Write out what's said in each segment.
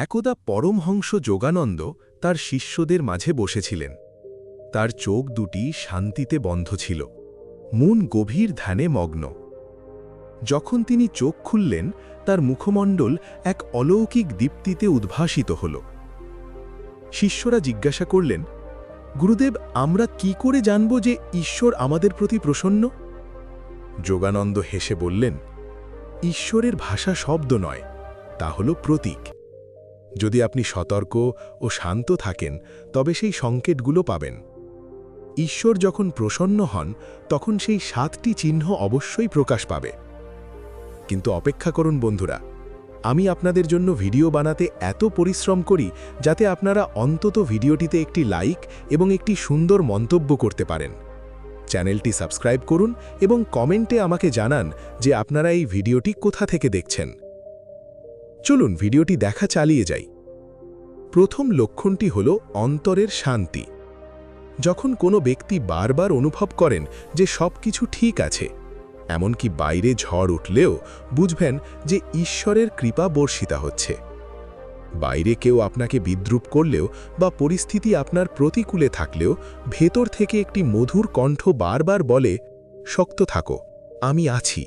একদা পরমহংস যোগানন্দ তার শিষ্যদের মাঝে বসেছিলেন। তার চোখ দুটি শান্তিতে বন্ধ ছিল, মন গভীর ধ্যানে মগ্ন। যখন তিনি চোখ খুললেন, তার মুখমণ্ডল এক অলৌকিক দীপ্তিতে উদ্ভাসিত হল। শিষ্যরা জিজ্ঞাসা করলেন, গুরুদেব, আমরা কি করে জানব যে ঈশ্বর আমাদের প্রতি প্রসন্ন? যোগানন্দ হেসে বললেন, ঈশ্বরের ভাষা শব্দ নয়, তা হল প্রতীক। যদি আপনি সতর্ক ও শান্ত থাকেন, তবে সেই সংকেতগুলো পাবেন। ঈশ্বর যখন প্রসন্ন হন, তখন সেই 7টি চিহ্ন অবশ্যই প্রকাশ পাবে। কিন্তু অপেক্ষা করুন বন্ধুরা, আমি আপনাদের জন্য ভিডিও বানাতে এত পরিশ্রম করি যাতে আপনারা অন্তত ভিডিওটিতে একটি লাইক এবং একটি সুন্দর মন্তব্য করতে পারেন। চ্যানেলটি সাবস্ক্রাইব করুন এবং কমেন্টে আমাকে জানান যে আপনারা এই ভিডিওটি কোথা থেকে দেখছেন। চলুন ভিডিওটি দেখা চালিয়ে যাই। প্রথম লক্ষণটি হল অন্তরের শান্তি। যখন কোনো ব্যক্তি বারবার অনুভব করেন যে সবকিছু ঠিক আছে, এমনকি বাইরে ঝড় উঠলেও বুঝবেন যে ঈশ্বরের কৃপা বর্ষিতা হচ্ছে। বাইরে কেউ আপনাকে বিদ্রূপ করলেও বা পরিস্থিতি আপনার প্রতিকূলে থাকলেও ভেতর থেকে একটি মধুর কণ্ঠ বারবার বলে, শক্ত থাকো, আমি আছি।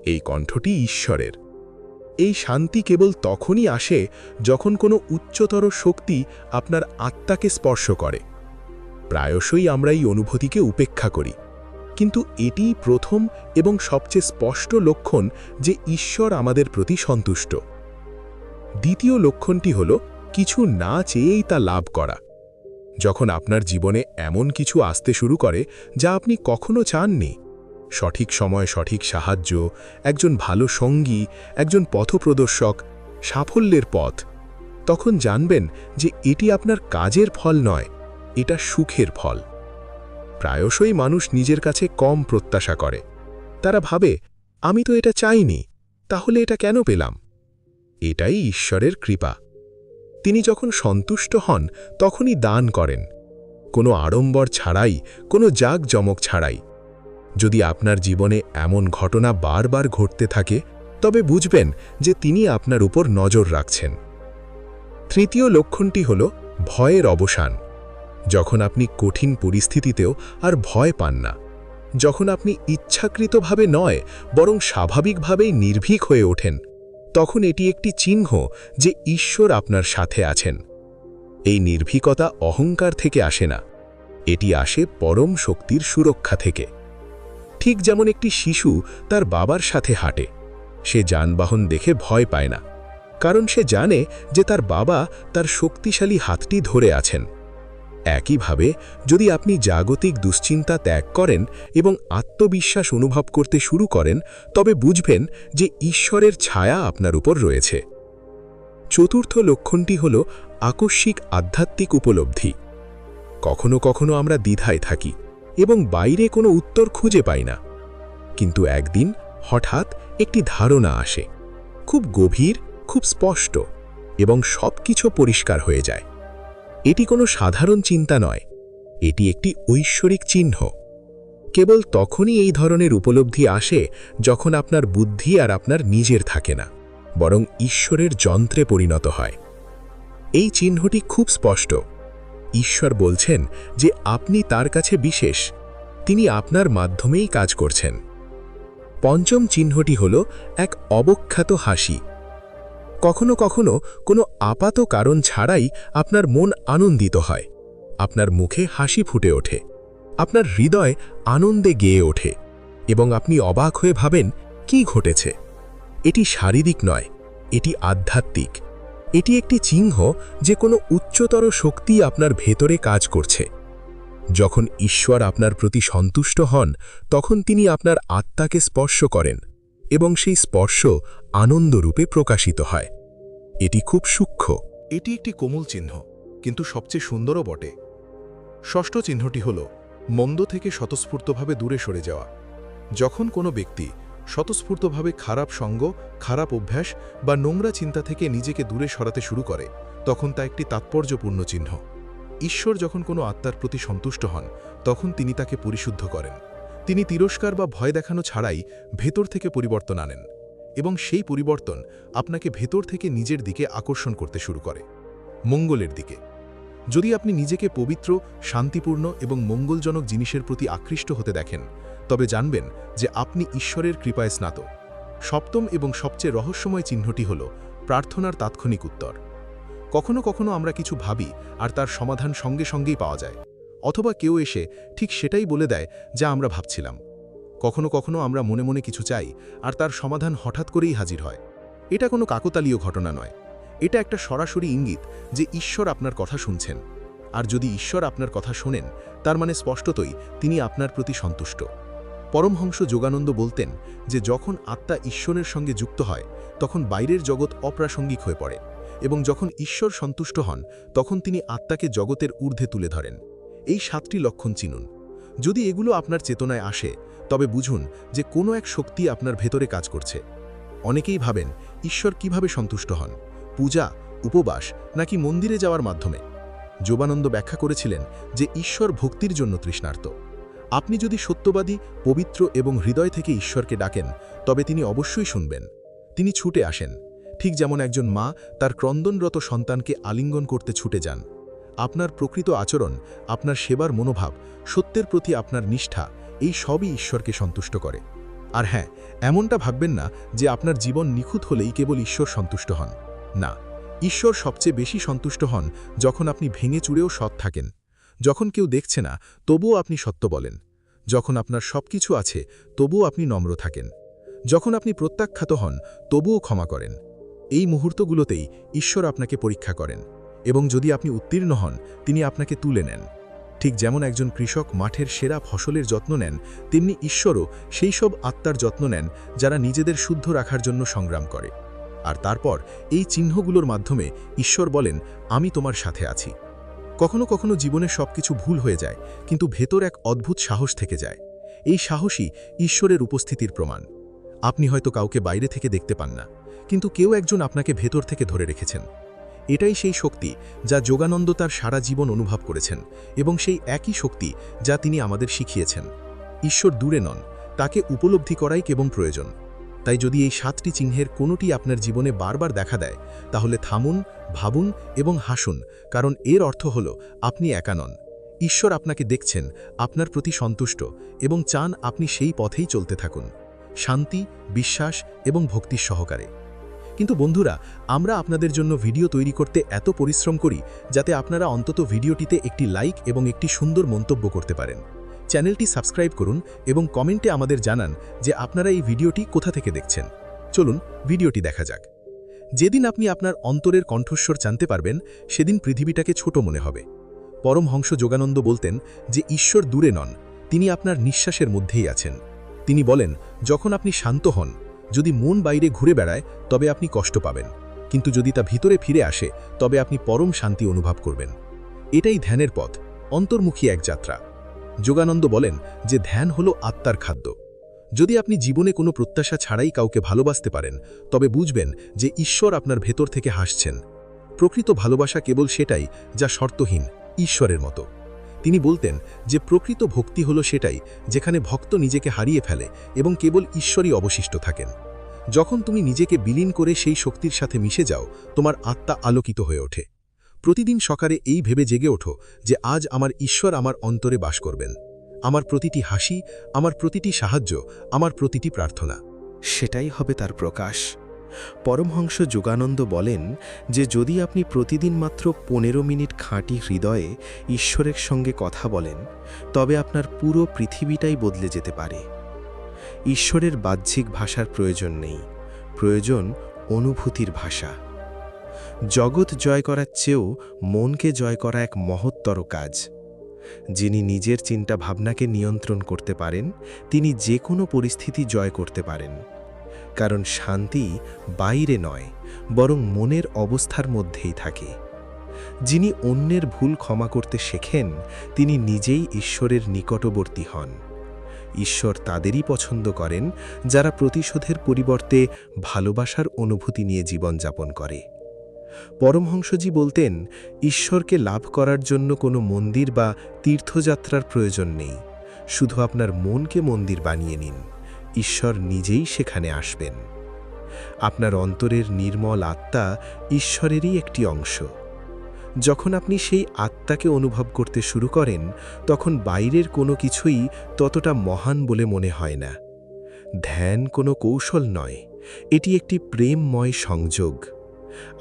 এই কণ্ঠটি ঈশ্বরের। এই শান্তি কেবল তখনই আসে যখন কোনো উচ্চতর শক্তি আপনার আত্মাকে স্পর্শ করে। প্রায়শই আমরা এই অনুভূতিকে উপেক্ষা করি, কিন্তু এটিই প্রথম এবং সবচেয়ে স্পষ্ট লক্ষণ যে ঈশ্বর আমাদের প্রতি সন্তুষ্ট। দ্বিতীয় লক্ষণটি হল কিছু না চেয়েই তা লাভ করা। যখন আপনার জীবনে এমন কিছু আসতে শুরু করে যা আপনি কখনো চাননি, সঠিক সময়ে সঠিক সাহায্য, একজন ভালো সঙ্গী, একজন পথপ্রদর্শক, সাফল্যের পথ, তখন জানবেন যে এটি আপনার কাজের ফল নয়, এটা সুখের ফল। প্রায়শই মানুষ নিজের কাছে কম প্রত্যাশা করে। তারা ভাবে, আমি তো এটা চাইনি, তাহলে এটা কেন পেলাম? এটাই ঈশ্বরের কৃপা। তিনি যখন সন্তুষ্ট হন তখনই দান করেন, কোনো আড়ম্বর ছাড়াই, কোনো জাঁকজমক ছাড়াই। যদি আপনার জীবনে এমন ঘটনা বারবার ঘটতে থাকে, তবে বুঝবেন যে তিনি আপনার উপর নজর রাখছেন। তৃতীয় লক্ষণটি হল ভয়ের অবসান। যখন আপনি কঠিন পরিস্থিতিতেও আর ভয় পান না, যখন আপনি ইচ্ছাকৃতভাবে নয় বরং স্বাভাবিকভাবেই নির্ভীক হয়ে ওঠেন, তখন এটি একটি চিহ্ন যে ঈশ্বর আপনার সাথে আছেন। এই নির্ভীকতা অহংকার থেকে আসে না, এটি আসে পরম শক্তির সুরক্ষা থেকে। ঠিক যেমন একটি শিশু তার বাবার সাথে হাঁটে, সে যানবাহন দেখে ভয় পায় না, কারণ সে জানে যে তার বাবা তার শক্তিশালী হাতটি ধরে আছেন। একইভাবে যদি আপনি জাগতিক দুশ্চিন্তা ত্যাগ করেন এবং আত্মবিশ্বাস অনুভব করতে শুরু করেন, তবে বুঝবেন যে ঈশ্বরের ছায়া আপনার উপর রয়েছে। চতুর্থ লক্ষণটি হল আকস্মিক আধ্যাত্মিক উপলব্ধি। কখনো কখনো আমরা দ্বিধায় থাকি এবং বাইরে কোনো উত্তর খুঁজে পাই না, কিন্তু একদিন হঠাৎ একটি ধারণা আসে, খুব গভীর, খুব স্পষ্ট, এবং সবকিছু পরিষ্কার হয়ে যায়। এটি কোনো সাধারণ চিন্তা নয়, এটি একটি ঐশ্বরিক চিহ্ন। কেবল তখনই এই ধরনের উপলব্ধি আসে যখন আপনার বুদ্ধি আর আপনার নিজের থাকে না, বরং ঈশ্বরের যন্ত্রে পরিণত হয়। এই চিহ্নটি খুব স্পষ্ট। ঈশ্বর বলছেন যে আপনি তার কাছে বিশেষ, তিনি আপনার মাধ্যমেই কাজ করছেন। পঞ্চম চিহ্নটি হল এক অবখ্যাত হাসি। কখনো কখনো কোনো আপাত কারণ ছাড়াই আপনার মন আনন্দিত হয়, আপনার মুখে হাসি ফুটে ওঠে, আপনার হৃদয় আনন্দে গেয়ে ওঠে, এবং আপনি অবাক হয়ে ভাবেন, কি ঘটেছে? এটি শারীরিক নয়, এটি আধ্যাত্মিক। এটি একটি চিহ্ন যে কোনো উচ্চতর শক্তি আপনার ভেতরে কাজ করছে। যখন ঈশ্বর আপনার প্রতি সন্তুষ্ট হন, তখন তিনি আপনার আত্মাকে স্পর্শ করেন, এবং সেই স্পর্শ আনন্দরূপে প্রকাশিত হয়। এটি খুব সূক্ষ্ম। এটি একটি কোমল চিহ্ন, কিন্তু সবচেয়ে সুন্দরও বটে। ষষ্ঠ চিহ্নটি হল মন্দ থেকে স্বতঃস্ফূর্তভাবে দূরে সরে যাওয়া। যখন কোনো ব্যক্তি স্বতঃস্ফূর্তভাবে খারাপ সঙ্গ, খারাপ অভ্যাস বা নোংরা চিন্তা থেকে নিজেকে দূরে সরাতে শুরু করে, তখন তা একটি তাৎপর্যপূর্ণ চিহ্ন। ঈশ্বর যখন কোনো আত্মার প্রতি সন্তুষ্ট হন, তখন তিনি তাকে পরিশুদ্ধ করেন। তিনি তিরস্কার বা ভয় দেখানো ছাড়াই ভেতর থেকে পরিবর্তন আনেন। এবং সেই পরিবর্তন আপনাকে ভেতর থেকে নিজের দিকে আকর্ষণ করতে শুরু করে, মঙ্গলের দিকে। যদি আপনি নিজেকে পবিত্র, শান্তিপূর্ণ এবং মঙ্গলজনক জিনিসের প্রতি আকৃষ্ট হতে দেখেন, তবে জানবেন যে আপনি ঈশ্বরের কৃপায় স্নাত। সপ্তম এবং সবচেয়ে রহস্যময় চিহ্নটি হল প্রার্থনার তাৎক্ষণিক উত্তর। কখনো কখনো আমরা কিছু ভাবি আর তার সমাধান সঙ্গে সঙ্গেই পাওয়া যায়, অথবা কেউ এসে ঠিক সেটাই বলে দেয় যা আমরা ভাবছিলাম। কখনো কখনো আমরা মনে মনে কিছু চাই আর তার সমাধান হঠাৎ করেই হাজির হয়। এটা কোনো কাকতালীয় ঘটনা নয়, এটা একটা সরাসরি ইঙ্গিত যে ঈশ্বর আপনার কথা শুনছেন। আর যদি ঈশ্বর আপনার কথা শোনেন, তার মানে স্পষ্টতই তিনি আপনার প্রতি সন্তুষ্ট। পরমহংস যোগানন্দ বলতেন যে যখন আত্মা ঈশ্বরের সঙ্গে যুক্ত হয়, তখন বাইরের জগৎ অপ্রাসঙ্গিক হয়ে পড়ে, এবং যখন ঈশ্বর সন্তুষ্ট হন, তখন তিনি আত্মাকে জগতের ঊর্ধ্বে তুলে ধরেন। এই 7টি লক্ষণ চিনুন। যদি এগুলো আপনার চেতনায় আসে, তবে বুঝুন যে কোনো এক শক্তি আপনার ভেতরে কাজ করছে। অনেকেই ভাবেন ঈশ্বর কিভাবে সন্তুষ্ট হন, পূজা, উপবাস নাকি মন্দিরে যাওয়ার মাধ্যমে? যোগানন্দ ব্যাখ্যা করেছিলেন যে ঈশ্বর ভক্তির জন্য তৃষ্ণার্ত। আপনি যদি সত্যবাদী, পবিত্র এবং হৃদয় থেকে ঈশ্বরকে ডাকেন, তবে তিনি অবশ্যই শুনবেন। তিনি ছুটে আসেন, ঠিক যেমন একজন মা তার ক্রন্দনরত সন্তানকে আলিঙ্গন করতে ছুটে যান। আপনার প্রকৃত আচরণ, আপনার সেবার মনোভাব, সত্যের প্রতি আপনার নিষ্ঠা, এই সবই ঈশ্বরকে সন্তুষ্ট করে। আর হ্যাঁ, এমনটা ভাববেন না যে আপনার জীবন নিখুঁত হলেই কেবল ঈশ্বর সন্তুষ্ট হন। না, ঈশ্বর সবচেয়ে বেশি সন্তুষ্ট হন যখন আপনি ভেঙে চুরেও সৎ থাকেন, যখন কেউ দেখছে না তবুও আপনি সত্য বলেন, যখন আপনার সবকিছু আছে তবুও আপনি নম্র থাকেন, যখন আপনি প্রত্যাখ্যাত হন তবুও ক্ষমা করেন। এই মুহূর্তগুলোতেই ঈশ্বর আপনাকে পরীক্ষা করেন, এবং যদি আপনি উত্তীর্ণ হন, তিনি আপনাকে তুলে নেন। ঠিক যেমন একজন কৃষক মাঠের সেরা ফসলের যত্ন নেন, তেমনি ঈশ্বরও সেই সব আত্মার যত্ন নেন যারা নিজেদের শুদ্ধ রাখার জন্য সংগ্রাম করে। আর তারপর এই চিহ্নগুলোর মাধ্যমে ঈশ্বর বলেন, আমি তোমার সাথে আছি। কখনো কখনো জীবনে সবকিছু ভুল হয়ে যায়, কিন্তু ভেতর এক অদ্ভুত সাহস থেকে যায়। এই সাহসই ঈশ্বরের উপস্থিতির প্রমাণ। আপনি হয়তো কাউকে বাইরে থেকে দেখতে পান না, কিন্তু কেউ একজন আপনাকে ভেতর থেকে ধরে রেখেছেন। এটাই সেই শক্তি যা যোগানন্দ তার সারা জীবন অনুভব করেছেন, এবং সেই একই শক্তি যা তিনি আমাদের শিখিয়েছেন। ঈশ্বর দূরে নন, তাকে উপলব্ধি করাই কেবল প্রয়োজন। তাই যদি এই 7টি চিহ্নের কোনোটি আপনার জীবনে বারবার দেখা দেয়, তাহলে থামুন, ভাবুন এবং হাসুন, কারণ এর অর্থ হল আপনি একা নন। ঈশ্বর আপনাকে দেখছেন, আপনার প্রতি সন্তুষ্ট, এবং চান আপনি সেই পথেই চলতে থাকুন, শান্তি, বিশ্বাস এবং ভক্তির সহকারে। কিন্তু বন্ধুরা, আমরা আপনাদের জন্য ভিডিও তৈরি করতে এত পরিশ্রম করি যাতে আপনারা অন্তত ভিডিওটিতে একটি লাইক এবং একটি সুন্দর মন্তব্য করতে পারেন। চ্যানেলটি সাবস্ক্রাইব করুন এবং কমেন্টে আমাদের জানান যে আপনারা এই ভিডিওটি কোথা থেকে দেখছেন। চলুন ভিডিওটি দেখা যাক। যেদিন আপনি আপনার অন্তরের কণ্ঠস্বর জানতে পারবেন, সেদিন পৃথিবীটাকে ছোট মনে হবে। পরমহংস যোগানন্দ বলতেন যে ঈশ্বর দূরে নন, তিনি আপনার নিঃশ্বাসের মধ্যেই আছেন। তিনি বলেন, যখন আপনি শান্ত হন, যদি মন বাইরে ঘুরে বেড়ায় তবে আপনি কষ্ট পাবেন, কিন্তু যদি তা ভিতরে ফিরে আসে তবে আপনি পরম শান্তি অনুভব করবেন। এটাই ধ্যানের পথ, অন্তর্মুখী এক যাত্রা। যোগানন্দ বলেন যে ধ্যান হলো আত্মার খাদ্য। যদি আপনি জীবনে কোনো প্রত্যাশা ছাড়াই কাউকে ভালোবাসতে পারেন, তবে বুঝবেন যে ঈশ্বর আপনার ভেতর থেকে হাসছেন। প্রকৃত ভালোবাসা কেবল সেটাই যা শর্তহীন, ঈশ্বরের মতো। তিনি বলতেন যে প্রকৃত ভক্তি হলো সেটাই যেখানে ভক্ত নিজেকে হারিয়ে ফেলে এবং কেবল ঈশ্বরই অবশিষ্ট থাকেন। যখন তুমি নিজেকে বিলীন করে সেই শক্তির সাথে মিশে যাও, তোমার আত্মা আলোকিত হয়ে ওঠে। প্রতিদিন সকালে এই ভেবে জেগে ওঠো যে আজ আমার ঈশ্বর আমার অন্তরে বাস করবেন। আমার প্রতিটি হাসি, আমার প্রতিটি সাহায্য, আমার প্রতিটি প্রার্থনা, সেটাই হবে তার প্রকাশ। পরমহংস যোগানন্দ বলেন যে যদি আপনি প্রতিদিন মাত্র 15 মিনিট খাঁটি হৃদয়ে ঈশ্বরের সঙ্গে কথা বলেন, তবে আপনার পুরো পৃথিবীটাই বদলে যেতে পারে। ঈশ্বরের বাহ্যিক ভাষার প্রয়োজন নেই, প্রয়োজন অনুভূতির ভাষা। জগৎ জয় করার চেয়েও মনকে জয় করা এক মহত্তর কাজ। যিনি নিজের চিন্তা ভাবনাকে নিয়ন্ত্রণ করতে পারেন, তিনি যে কোনো পরিস্থিতি জয় করতে পারেন। কারণ শান্তি বাইরে নয়, বরং মনের অবস্থার মধ্যেই থাকে। যিনি অন্যের ভুল ক্ষমা করতে শেখেন, তিনি নিজেই ঈশ্বরের নিকটবর্তী হন। ঈশ্বর তাদেরই পছন্দ করেন যারা প্রতিশোধের পরিবর্তে ভালোবাসার অনুভূতি নিয়ে জীবনযাপন করে। পরমহংসজি বলতেন, ঈশ্বরকে লাভ করার জন্য কোনো মন্দির বা তীর্থযাত্রার প্রয়োজন নেই, শুধু আপনার মনকে মন্দির বানিয়ে নিন, ঈশ্বর নিজেই সেখানে আসবেন। আপনার অন্তরের নির্মল আত্মা ঈশ্বরেরই একটি অংশ। যখন আপনি সেই আত্মাকে অনুভব করতে শুরু করেন, তখন বাইরের কোনো কিছুই ততটা মহান বলে মনে হয় না। ধ্যান কোনো কৌশল নয়, এটি একটি প্রেমময় সংযোগ।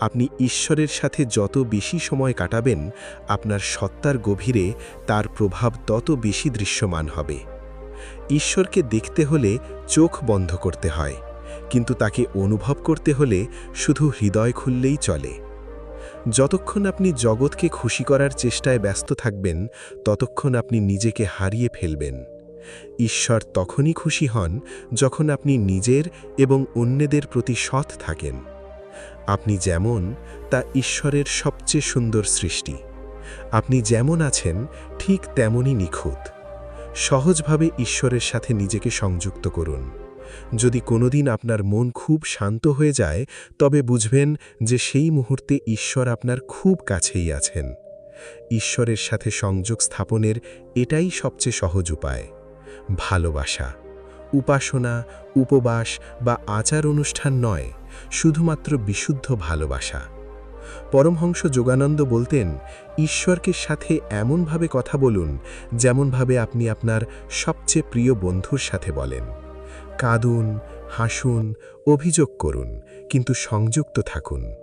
আপনি ঈশ্বরের সাথে যত বেশি সময় কাটাবেন, আপনার সত্তার গভীরে তার প্রভাব তত বেশি দৃশ্যমান হবে। ঈশ্বরকে দেখতে হলে চোখ বন্ধ করতে হয়, কিন্তু তাকে অনুভব করতে হলে শুধু হৃদয় খুললেই চলে। যতক্ষণ আপনি জগৎকে খুশি করার চেষ্টায় ব্যস্ত থাকবেন, ততক্ষণ আপনি নিজেকে হারিয়ে ফেলবেন। ঈশ্বর তখনই খুশি হন যখন আপনি নিজের এবং অন্যদের প্রতি সৎ থাকেন। আপনি যেমন, তা ঈশ্বরের সবচেয়ে সুন্দর সৃষ্টি। আপনি যেমন আছেন ঠিক তেমনই নিখুঁত। সহজভাবে ঈশ্বরের সাথে নিজেকে সংযুক্ত করুন। যদি কোনোদিন আপনার মন খুব শান্ত হয়ে যায়, তবে বুঝবেন যে সেই মুহূর্তে ঈশ্বর আপনার খুব কাছেই আছেন। ঈশ্বরের সাথে সংযোগ স্থাপনের এটাই সবচেয়ে সহজ উপায়। ভালোবাসা, উপাসনা, উপবাস বা আচার অনুষ্ঠান নয়, শুধুমাত্র বিশুদ্ধ ভালোবাসা। পরমহংস যোগানন্দ বলতেন, ঈশ্বরকে সাথে এমনভাবে কথা বলুন যেমনভাবে আপনি আপনার সবচেয়ে প্রিয় বন্ধুর সাথে বলেন। কাঁদুন, হাসুন, অভিযোগ করুন, কিন্তু সংযুক্ত থাকুন।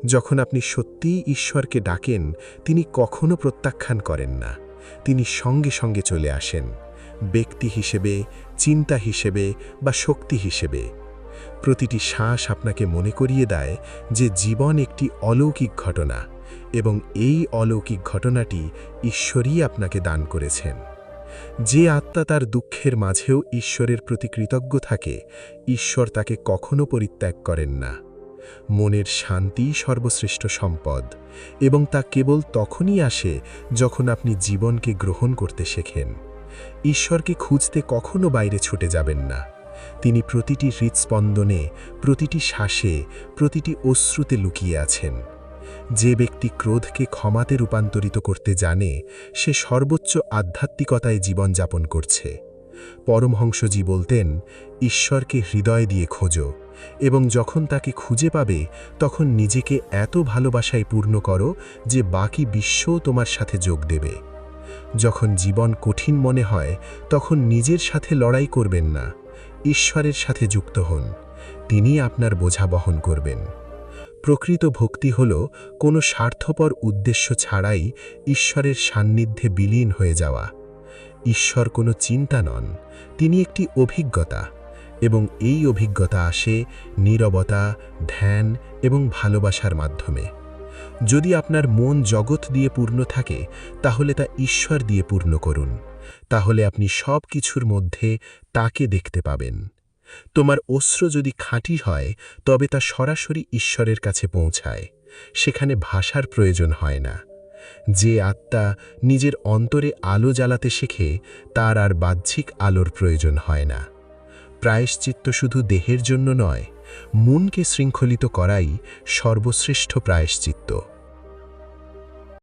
যখন আপনি সত্যিই ঈশ্বরকে ডাকেন, তিনি কখনো প্রত্যাখ্যান করেন না। তিনি সঙ্গে সঙ্গে চলে আসেন, ব্যক্তি হিসেবে, চিন্তা হিসেবে বা শক্তি হিসেবে। প্রতিটি শ্বাস আপনাকে মনে করিয়ে দেয় যে জীবন একটি অলৌকিক ঘটনা, এবং এই অলৌকিক ঘটনাটি ঈশ্বরই আপনাকে দান করেছেন। যে আত্মা তার দুঃখের মাঝেও ঈশ্বরের প্রতি কৃতজ্ঞ থাকে, ঈশ্বর তাকে কখনো পরিত্যাগ করেন না। মনের শান্তি সর্বশ্রেষ্ঠ সম্পদ, এবং তা কেবল তখনই আসে যখন আপনি জীবনকে গ্রহণ করতে শেখেন। ঈশ্বরকে খুঁজতে কখনো বাইরে ছুটে যাবেন না। তিনি প্রতিটি হৃৎস্পন্দনে, প্রতিটি শ্বাসে, প্রতিটি অশ্রুতে লুকিয়ে আছেন। যে ব্যক্তি ক্রোধকে ক্ষমাতে রূপান্তরিত করতে জানে, সে সর্বোচ্চ আধ্যাত্মিকতায় জীবনযাপন করছে। পরমহংসজি বলতেন, ঈশ্বরকে হৃদয় দিয়ে খোঁজো, এবং যখন তাকে খুঁজে পাবে, তখন নিজেকে এত ভালোবাসায় পূর্ণ করো যে বাকি বিশ্বও তোমার সাথে যোগ দেবে। যখন জীবন কঠিন মনে হয়, তখন নিজের সাথে লড়াই করবেন না, ঈশ্বরের সাথে যুক্ত হন। তিনি আপনার বোঝা বহন করবেন। প্রকৃত ভক্তি হল কোনো স্বার্থপর উদ্দেশ্য ছাড়াই ঈশ্বরের সান্নিধ্যে বিলীন হয়ে যাওয়া। ঈশ্বর কোনো চিন্তা নন, তিনি একটি অভিজ্ঞতা, এবং এই অভিজ্ঞতা আসে নীরবতা, ধ্যান এবং ভালোবাসার মাধ্যমে। যদি আপনার মন জগৎ দিয়ে পূর্ণ থাকে, তাহলে তা ঈশ্বর দিয়ে পূর্ণ করুন। তাহলে আপনি সব কিছুর মধ্যে তাকে দেখতে পাবেন। তোমার অশ্রু যদি খাঁটি হয়, তবে তা সরাসরি ঈশ্বরের কাছে পৌঁছায়। সেখানে ভাষার প্রয়োজন হয় না। যে আত্মা নিজের অন্তরে আলো জ্বালাতে শেখে, তার আর বাহ্যিক আলোর প্রয়োজন হয় না। প্রায়শ্চিত্ত শুধু দেহের জন্য নয়, মনকে শৃঙ্খলিত করাই সর্বশ্রেষ্ঠ প্রায়শ্চিত্ত।